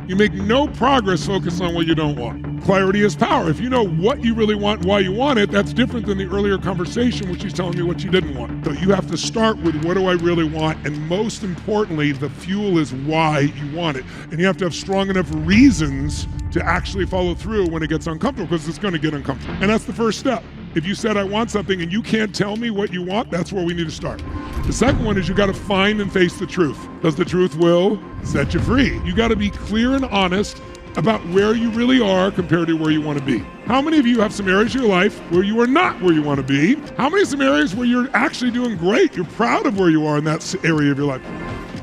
You make no progress focused on what you don't want. Clarity is power. If you know what you really want, why you want it, that's different than the earlier conversation, which is telling me what you didn't want. So you have to start with what do I really want, and most importantly, the fuel is why you want it. And you have to have strong enough reasons to actually follow through when it gets uncomfortable, because it's going to get uncomfortable. And that's the first step. If you said I want something and you can't tell me what you want, that's where we need to start. The second one is you got to find and face the truth, because the truth will set you free. You got to be clear and honest about where you really are compared to where you want to be. How many of you have some areas of your life where you are not where you want to be? How many some areas where you're actually doing great? You're proud of where you are in that area of your life.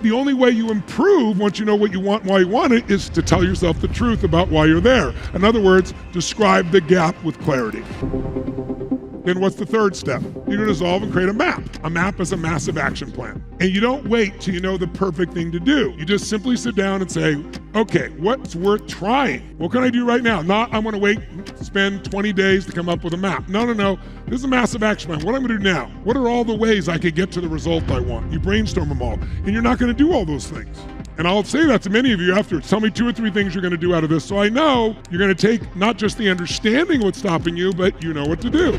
The only way you improve once you know what you want and why you want it is to tell yourself the truth about why you're there. In other words, describe the gap with clarity. Then what's the third step? You're gonna dissolve and create a map. A map is a massive action plan. And you don't wait till you know the perfect thing to do. You just simply sit down and say, okay, what's worth trying? What can I do right now? Not, I'm gonna wait, spend 20 days to come up with a map. No. This is a massive action plan. What I'm gonna do now? What are all the ways I could get to the result I want? You brainstorm them all, and you're not gonna do all those things. And I'll say that to many of you afterwards. Tell me 2 or 3 things you're gonna do out of this, so I know you're gonna take not just the understanding what's stopping you, but you know what to do.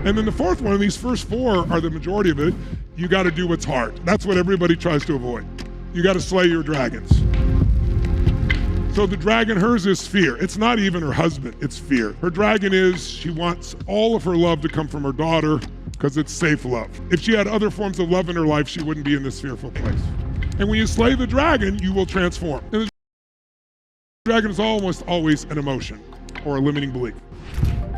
And then the fourth one, and these first 4 are the majority of it, you gotta do what's hard. That's what everybody tries to avoid. You gotta slay your dragons. So the dragon, hers is fear. It's not even her husband, it's fear. Her dragon is, she wants all of her love to come from her daughter because it's safe love. If she had other forms of love in her life, she wouldn't be in this fearful place. And when you slay the dragon, you will transform. And the dragon is almost always an emotion or a limiting belief.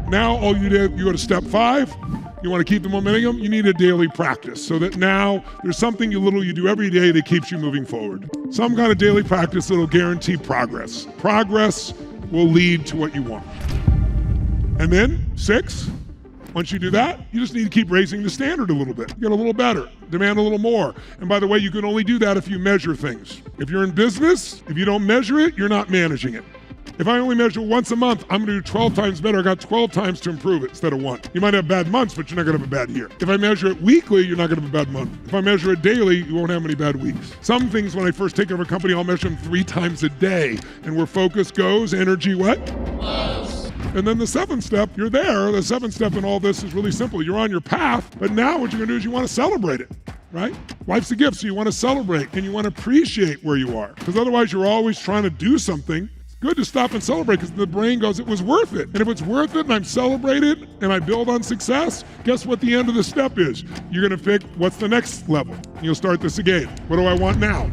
Now all you do, you go to step 5, you want to keep the momentum, you need a daily practice so that now there's something you do every day that keeps you moving forward. Some kind of daily practice that'll guarantee progress. Progress will lead to what you want. And then 6, once you do that, you just need to keep raising the standard a little bit. Get a little better, demand a little more. And by the way, you can only do that if you measure things. If you're in business, if you don't measure it, you're not managing it. If I only measure once a month, I'm gonna do 12 times better. I got 12 times to improve it instead of 1. You might have bad months, but you're not gonna have a bad year. If I measure it weekly, you're not gonna have a bad month. If I measure it daily, you won't have any bad weeks. Some things, when I first take over a company, I'll measure them 3 times a day. And where focus goes, energy what? Flows. And then the 7th step, you're there. The 7th step in all this is really simple. You're on your path, but now what you're gonna do is you wanna celebrate it. Right? Life's a gift, so you want to celebrate and you want to appreciate where you are. Because otherwise you're always trying to do something. It's good to stop and celebrate because the brain goes, it was worth it. And if it's worth it and I'm celebrated and I build on success, guess what the end of the step is? You're going to pick what's the next level. You'll start this again. What do I want now?